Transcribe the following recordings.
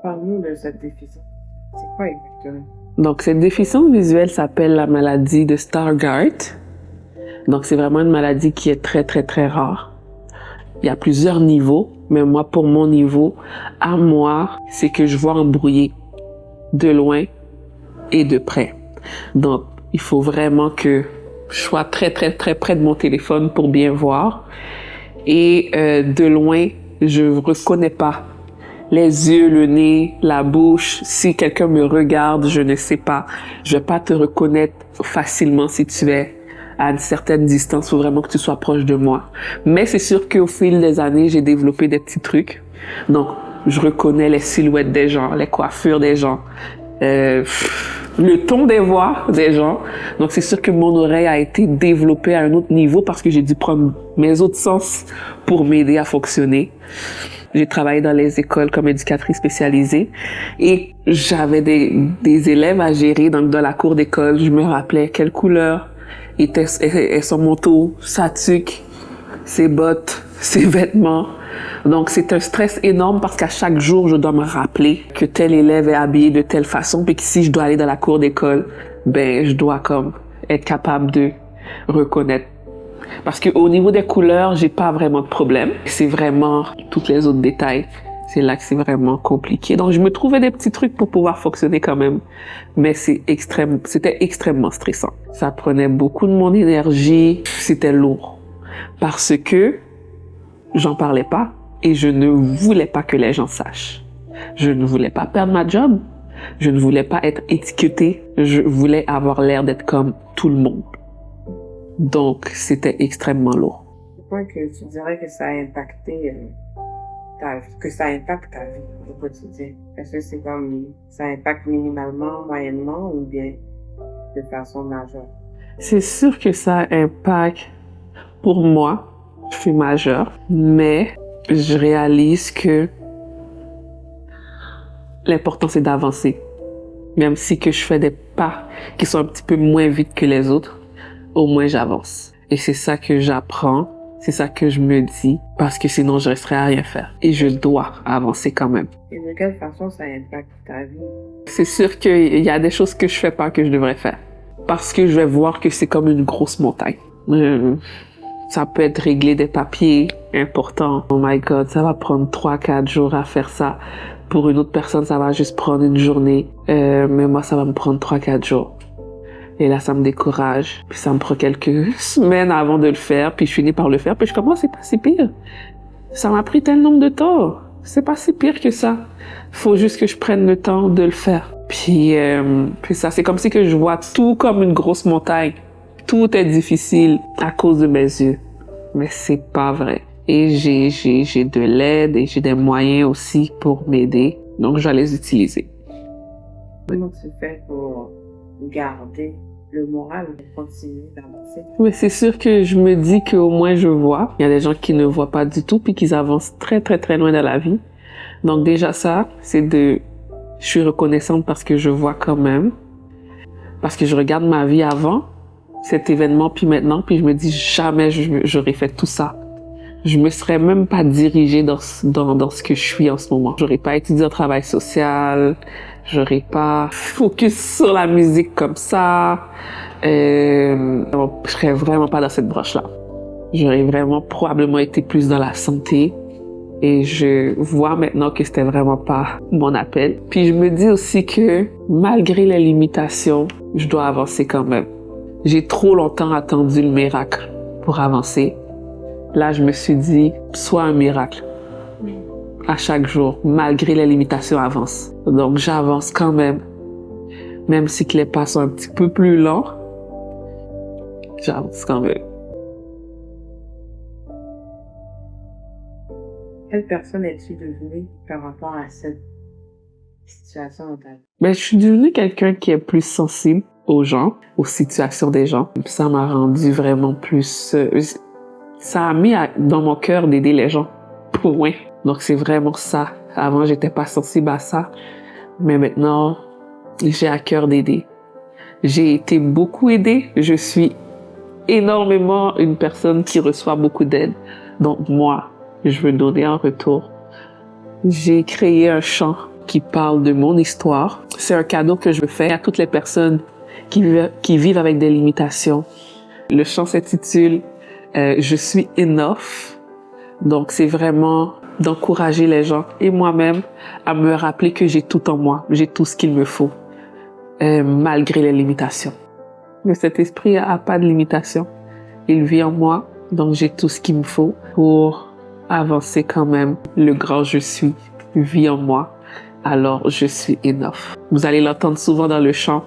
Parle-nous de cette déficience. C'est quoi exactement? Donc, cette déficience visuelle s'appelle la maladie de Stargardt. Donc, c'est vraiment une maladie qui est très, très, très rare. Il y a plusieurs niveaux, mais moi, pour mon niveau, à moi, c'est que je vois embrouillé de loin et de près. Donc, il faut vraiment que je sois très, très, très près de mon téléphone pour bien voir. Et de loin, je reconnais pas les yeux, le nez, la bouche. Si quelqu'un me regarde, je ne sais pas. Je vais pas te reconnaître facilement si tu es à une certaine distance. Il faut vraiment que tu sois proche de moi. Mais c'est sûr qu'au fil des années, j'ai développé des petits trucs. Donc, je reconnais les silhouettes des gens, les coiffures des gens, le ton des voix des gens. Donc, c'est sûr que mon oreille a été développée à un autre niveau parce que j'ai dû prendre mes autres sens pour m'aider à fonctionner. J'ai travaillé dans les écoles comme éducatrice spécialisée et j'avais des élèves à gérer. Donc, dans la cour d'école, je me rappelais quelle couleur était son manteau, sa tuque, ses bottes, ses vêtements. Donc, c'est un stress énorme parce qu'à chaque jour, je dois me rappeler que tel élève est habillé de telle façon puis que si je dois aller dans la cour d'école, ben, je dois comme être capable de reconnaître. Parce que au niveau des couleurs, j'ai pas vraiment de problème. C'est vraiment tous les autres détails. C'est là que c'est vraiment compliqué. Donc, je me trouvais des petits trucs pour pouvoir fonctionner quand même. Mais c'était extrêmement stressant. Ça prenait beaucoup de mon énergie. C'était lourd. Parce que j'en parlais pas et je ne voulais pas que les gens sachent. Je ne voulais pas perdre ma job. Je ne voulais pas être étiquetée. Je voulais avoir l'air d'être comme tout le monde. Donc, c'était extrêmement lourd. Pourquoi que tu dirais que ça a impacté que ça impacte ta vie au quotidien? Est-ce que c'est comme ça impacte minimalement, moyennement ou bien de façon majeure? C'est sûr que ça impacte pour moi. Je suis majeure, mais je réalise que l'important c'est d'avancer. Même si que je fais des pas qui sont un petit peu moins vite que les autres, au moins j'avance. Et c'est ça que j'apprends, c'est ça que je me dis, parce que sinon je resterai à rien faire. Et je dois avancer quand même. Et de quelle façon ça impacte ta vie? C'est sûr qu'il y a des choses que je fais pas que je devrais faire. Parce que je vais voir que c'est comme une grosse montagne. Ça peut être régler des papiers importants. Oh my God, ça va prendre 3-4 jours à faire ça. Pour une autre personne, ça va juste prendre une journée. Mais moi, ça va me prendre 3-4 jours. Et là, ça me décourage. Puis ça me prend quelques semaines avant de le faire. Puis je finis par le faire. Puis je commence, c'est pas si pire. Ça m'a pris tel nombre de temps. C'est pas si pire que ça. Faut juste que je prenne le temps de le faire. Puis ça, c'est comme si que je vois tout comme une grosse montagne. Tout est difficile à cause de mes yeux. Mais c'est pas vrai. Et j'ai de l'aide et j'ai des moyens aussi pour m'aider. Donc, je vais les utiliser. Comment tu fais pour garder le moral de continuer d'avancer? Oui, c'est sûr que je me dis qu'au moins je vois. Il y a des gens qui ne voient pas du tout puis qui avancent très, très, très loin dans la vie. Donc, déjà ça, je suis reconnaissante parce que je vois quand même. Parce que je regarde ma vie avant cet événement puis maintenant puis je me dis jamais j'aurais fait tout ça. Je me serais même pas dirigée dans ce que je suis en ce moment. J'aurais pas étudié en travail social, j'aurais pas focus sur la musique comme ça. Je serais vraiment pas dans cette branche-là. J'aurais vraiment probablement été plus dans la santé. Et je vois maintenant que c'était vraiment pas mon appel. Puis je me dis aussi que malgré les limitations, je dois avancer quand même. J'ai trop longtemps attendu le miracle pour avancer. Là, je me suis dit, sois un miracle. À chaque jour, malgré les limitations, avance. Donc, j'avance quand même. Même si que les pas sont un petit peu plus lents, j'avance quand même. Quelle personne es-tu devenue par rapport à cette situation dans ta vie? Ben, je suis devenue quelqu'un qui est plus sensible aux gens, aux situations des gens. Ça m'a rendu vraiment plus... ça a mis dans mon cœur d'aider les gens. Point. Donc, c'est vraiment ça. Avant, j'étais pas sensible à ça. Mais maintenant, j'ai à cœur d'aider. J'ai été beaucoup aidée. Je suis énormément une personne qui reçoit beaucoup d'aide. Donc, moi, je veux donner en retour. J'ai créé un champ qui parle de mon histoire. C'est un cadeau que je fais à toutes les personnes qui vivent avec des limitations. Le chant s'intitule Je suis enough. Donc, c'est vraiment d'encourager les gens et moi-même à me rappeler que j'ai tout en moi, j'ai tout ce qu'il me faut, malgré les limitations. Mais cet esprit a pas de limitation. Il vit en moi, donc j'ai tout ce qu'il me faut pour avancer quand même. Le grand je suis vit en moi, alors je suis enough. Vous allez l'entendre souvent dans le chant.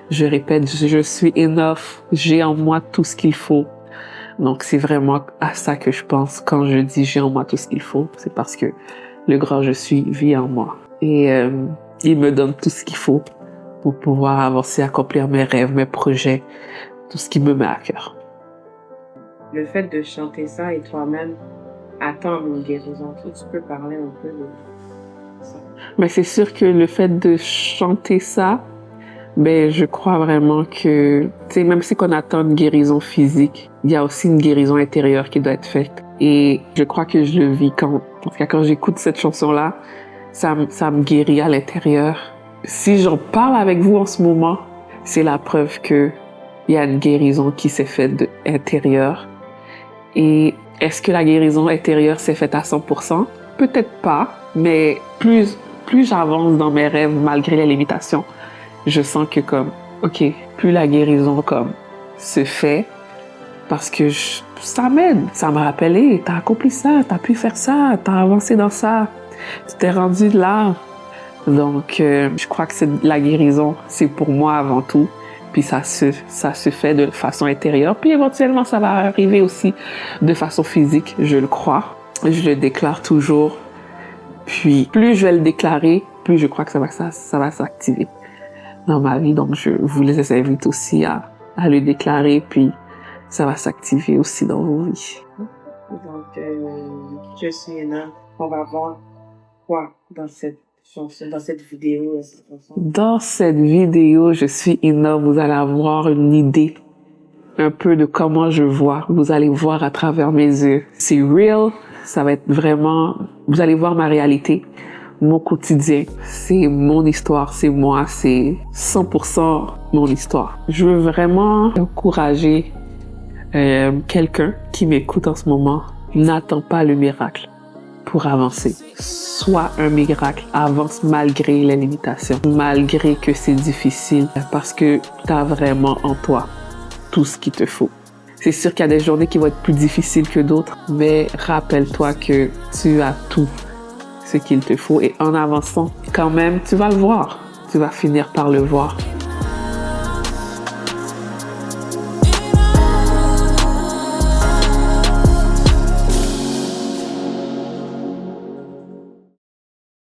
Je répète, je suis enough, j'ai en moi tout ce qu'il faut. Donc c'est vraiment à ça que je pense quand je dis j'ai en moi tout ce qu'il faut. C'est parce que le grand je suis vit en moi. Et il me donne tout ce qu'il faut pour pouvoir avancer, accomplir mes rêves, mes projets, tout ce qui me met à cœur. Le fait de chanter ça et toi-même attendre une guérison, tu peux parler un peu de ça? Mais c'est sûr que le fait de chanter ça, ben je crois vraiment que, tu sais, même si qu'on attend une guérison physique, il y a aussi une guérison intérieure qui doit être faite. Et je crois que je le vis quand j'écoute cette chanson-là, ça me guérit à l'intérieur. Si j'en parle avec vous en ce moment, c'est la preuve que il y a une guérison qui s'est faite de intérieure. Et est-ce que la guérison intérieure s'est faite à 100%? Peut-être pas, mais plus j'avance dans mes rêves malgré les limitations, je sens que OK, plus la guérison se fait parce que ça m'aide. Ça me rappelle, hey, t'as accompli ça, t'as pu faire ça, t'as avancé dans ça, tu t'es rendu là. Donc, je crois que la guérison, c'est pour moi avant tout. Puis ça se fait de façon intérieure. Puis éventuellement, ça va arriver aussi de façon physique, je le crois. Je le déclare toujours. Puis plus je vais le déclarer, plus je crois que ça va s'activer dans ma vie. Donc, je vous les invite aussi à le déclarer. Puis ça va s'activer aussi dans vos vies. Donc, je suis enough. On va voir quoi dans cette vidéo. Dans cette vidéo, je suis enough. Vous allez avoir une idée un peu de comment je vois. Vous allez voir à travers mes yeux. C'est real. Ça va être vraiment... Vous allez voir ma réalité, mon quotidien. C'est mon histoire, c'est moi, c'est 100% mon histoire. Je veux vraiment encourager quelqu'un qui m'écoute en ce moment. N'attends pas le miracle pour avancer. Soit un miracle, avance malgré les limitations, malgré que c'est difficile, parce que tu as vraiment en toi tout ce qu'il te faut. C'est sûr qu'il y a des journées qui vont être plus difficiles que d'autres, mais rappelle-toi que tu as tout ce qu'il te faut et en avançant, quand même, tu vas le voir. Tu vas finir par le voir.